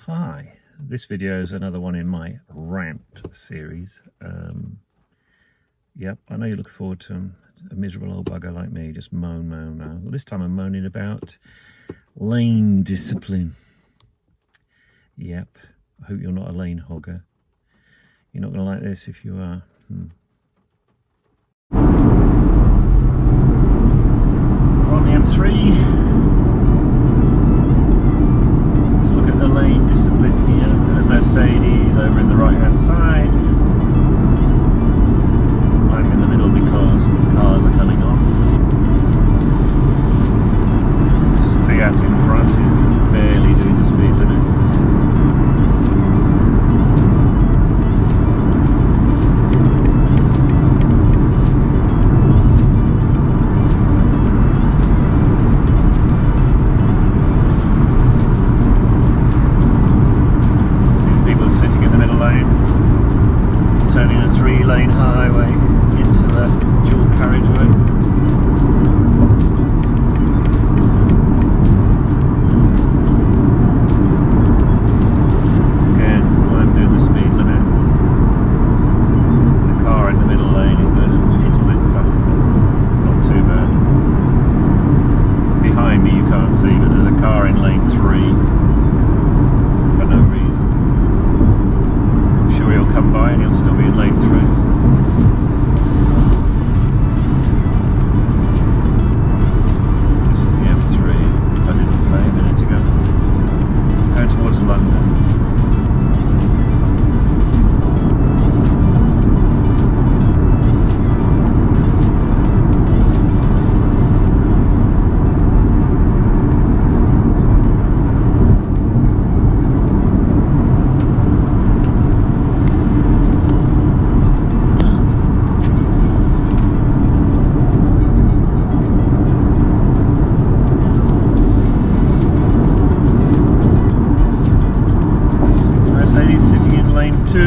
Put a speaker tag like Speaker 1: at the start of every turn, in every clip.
Speaker 1: Hi, this video is another one in my rant series. Yep, I know you're looking forward to a miserable old bugger like me, just moan. Well, this time I'm moaning about lane discipline. Yep, I hope you're not a lane hogger. You're not going to like this if you are. We're on the M3. Lane discipline here. Got a Mercedes over in the right hand side. I'm in the middle because the cars are coming on. This Fiat in front is barely doing the speed limit. Turning a 3-lane highway into the dual carriageway. Again, I'm doing the speed limit. The car in the middle lane is going a little bit faster. Not too bad. Behind me you can't see, but there's a car in lane 3 for no reason. He'll come by and he'll still be in lane 3. This is the M3, if I didn't say a minute ago. Going towards London. Sitting in lane 2.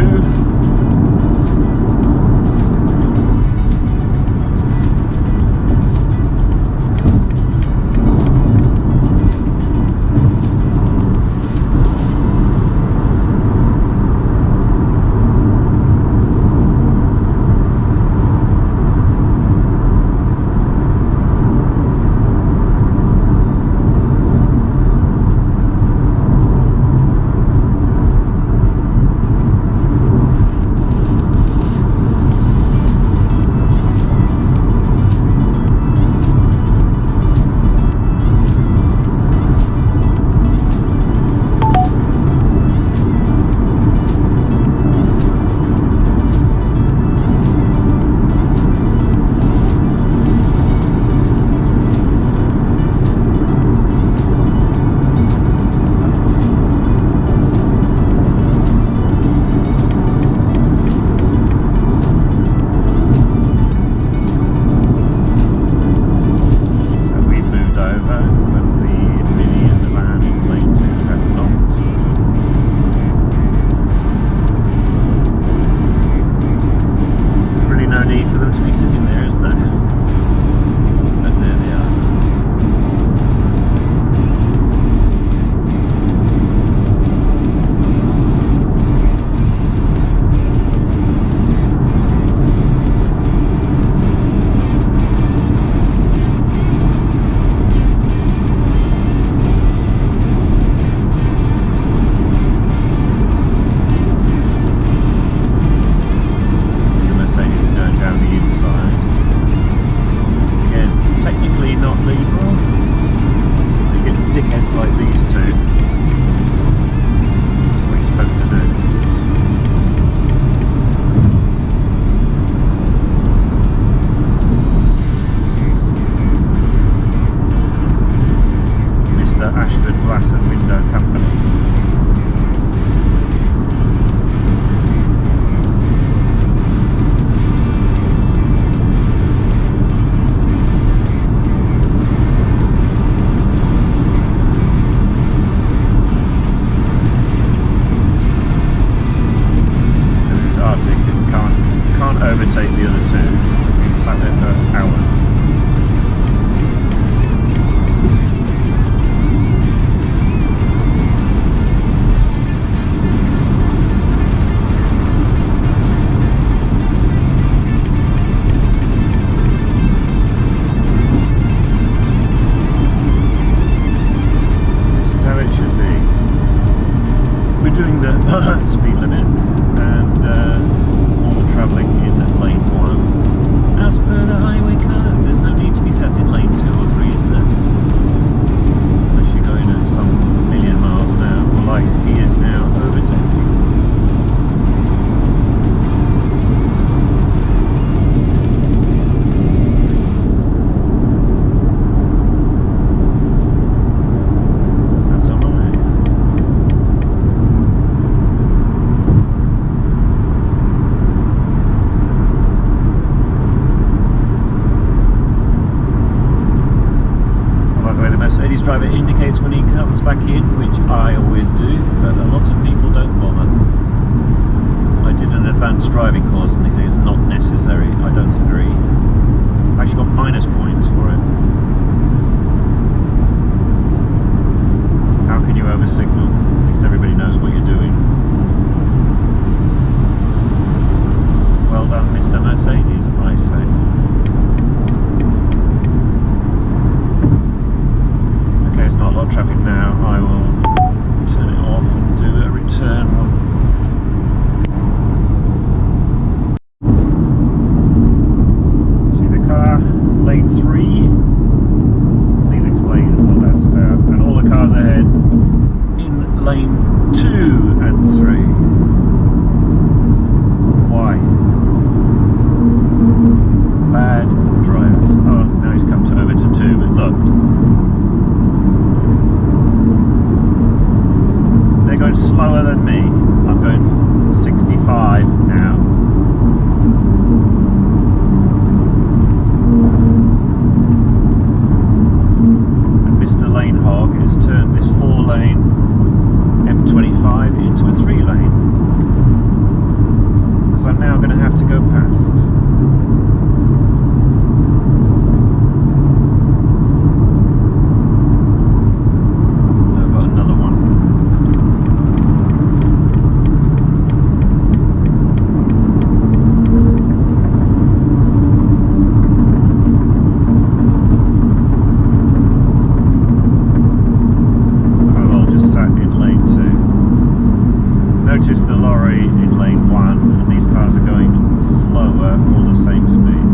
Speaker 1: doing the speed limit and all the travelling in lane 1 as per the highway code. There's no need to be set in lane 2 or 3, is there? Unless you're going at some million miles an hour, or like he is now, overtaking. Mercedes driver indicates when he comes back in, which I always do, but a lot of people don't bother. I did an advanced driving course and they say it's not necessary. I don't agree. I actually got minus points for it. How can you over signal? At least everybody knows what you're doing. Well done, Mr. Mercedes, I say. There's not a lot of traffic now. I will turn it off and do a return one. See the car, lane 3. Please explain what that's about. And all the cars ahead in lane 2 and 3. Why? Bad drivers. Oh, now he's come over to 2, but look. They're going slower than me. I'm going 65 now. And Mr. Lane Hog has turned this 4-lane M25 into a 3-lane. Because I'm now going to have to go past. Notice the lorry in lane 1 and these cars are going slower or the same speed.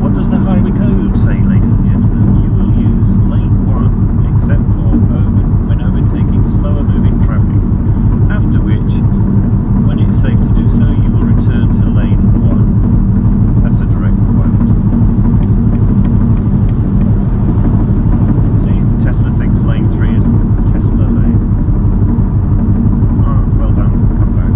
Speaker 1: What does the highway code say, ladies and gentlemen? You will use lane 1 except for when overtaking slower moving traffic, after which, when it's safe to do so, you will return to lane 1. That's a direct quote. Tesla thinks lane 3 is Tesla lane. Oh, well done, come back.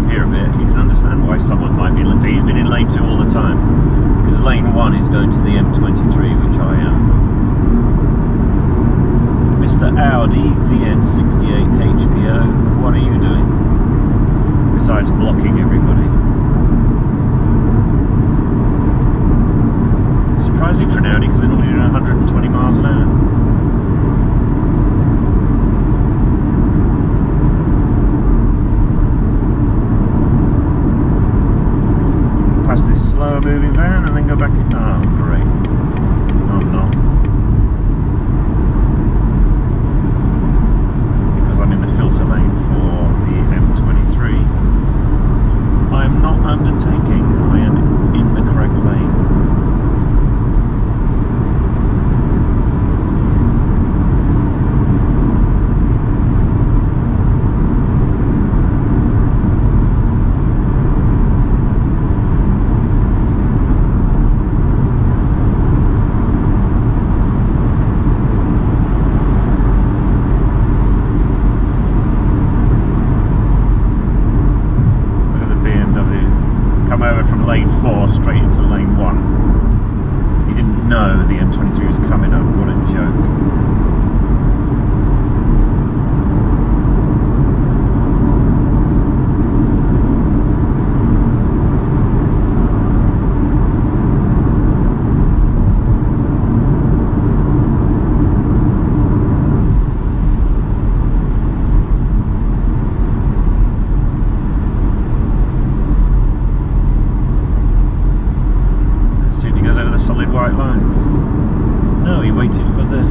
Speaker 1: here a bit, you can understand why someone might be like, he's been in lane 2 all the time, because lane 1 is going to the M23, which I am. Mr. Audi VN68 HPO, what are you doing? Besides blocking everybody. Surprising for an Audi, because they're normally doing 120 miles an hour. Past this slower moving van and then go back in. Oh, great. No, I'm not. Because I'm in the filter lane for the M23. I'm not undertaking. I am in the correct lane. Over from lane 4 straight into lane 1. He didn't know the M23 was coming up. What a joke. Solid white lines. No, he waited for the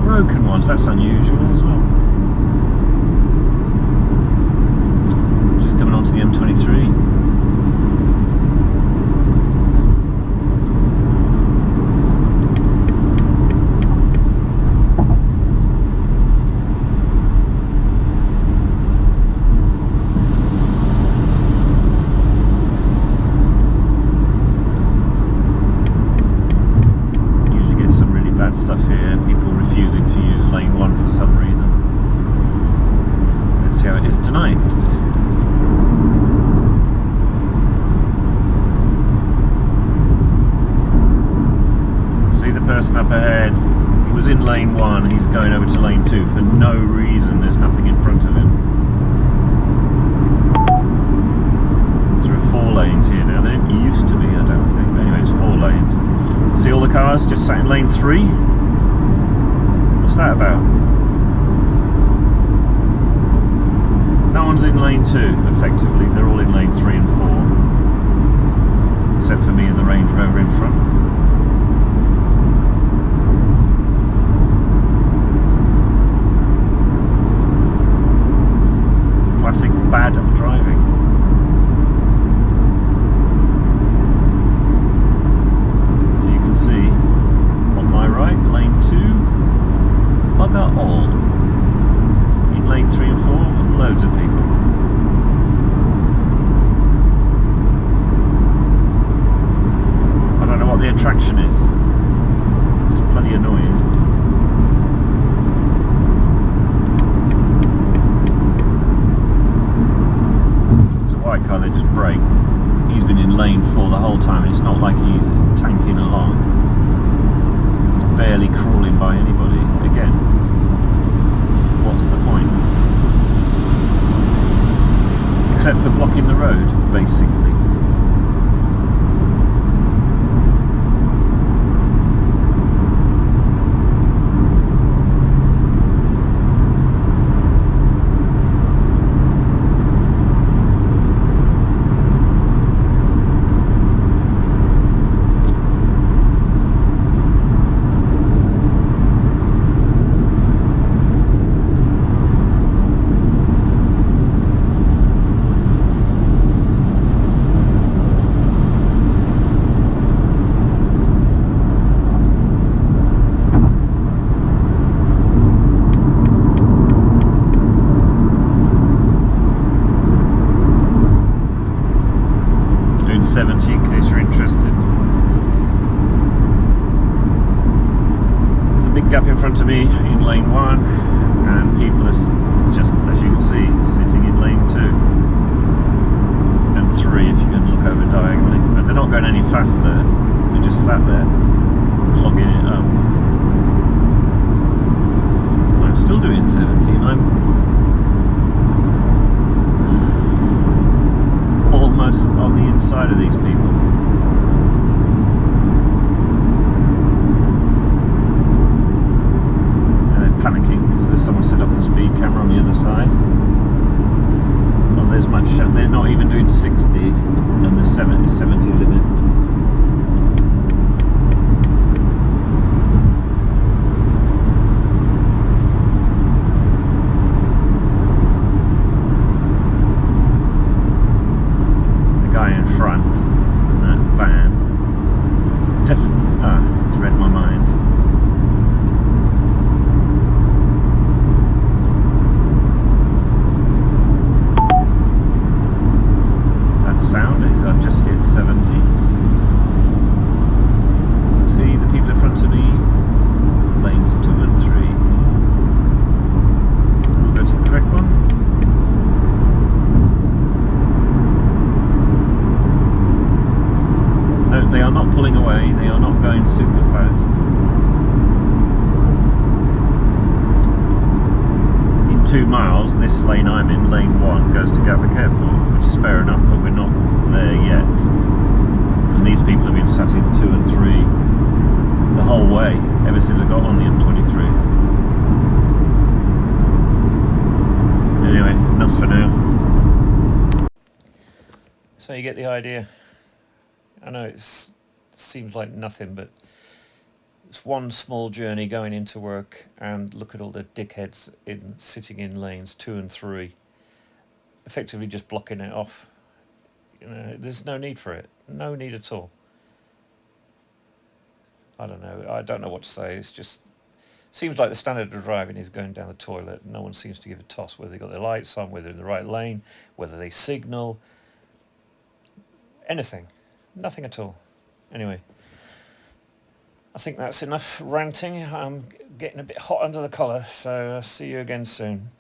Speaker 1: broken ones. That's unusual as well. Just coming onto the M23. Stuff here, people refusing to use lane 1 for some reason. Let's see how it is tonight. See the person up ahead, he was in lane 1, he's going over to lane 2 for no reason. There's nothing in front of him. There are 4 lanes here now. There didn't used to be, I don't think, but anyway, it's 4 lanes. See all the cars just sat in lane 3? What's that about? No one's in lane 2, effectively. They're all in lane 3 and 4. Except for me and the Range Rover in front. It's classic bad driving. See on my right, lane 2, bugger all. In lane 3 and 4, loads of people. I don't know what the attraction is. Just bloody annoying. There's a white car that just braked. He's been in lane 4 the whole time, and it's not like he's tanking along. He's barely crawling by anybody. Again, what's the point? Except for blocking the road, basically. Gap in front of me in lane 1, and people are just, as you can see, sitting in lane 2. faster, they just sat there, clogging it up. I'm still doing 70, and I'm almost on the inside of these people. Panicking because there's someone set off the speed camera on the other side. Well, there's much. They're not even doing 60, and the 70 limit. The guy in front, that van, definitely. It's read my mind. Sound is I've just hit 70. You can see the people in front of me, lanes 2 and 3. We'll go to the correct one. No, they are not pulling away, they are not going super fast. In 2 miles, this lane I'm in, lane 1, goes to Gatwick Airport, which is fair enough, but we're not there yet. And these people have been sat in 2 and 3 the whole way, ever since I got on the M23. Anyway, enough for now. So you get the idea. I know it seems like nothing, but it's one small journey going into work, and look at all the dickheads sitting in lanes 2 and 3, effectively just blocking it off. You know, there's no need for it. No need at all. I don't know. I don't know what to say. It's just seems like the standard of driving is going down the toilet. No one seems to give a toss whether they've got their lights on, whether they're in the right lane, whether they signal. Anything. Nothing at all. Anyway, I think that's enough ranting. I'm getting a bit hot under the collar, so I'll see you again soon.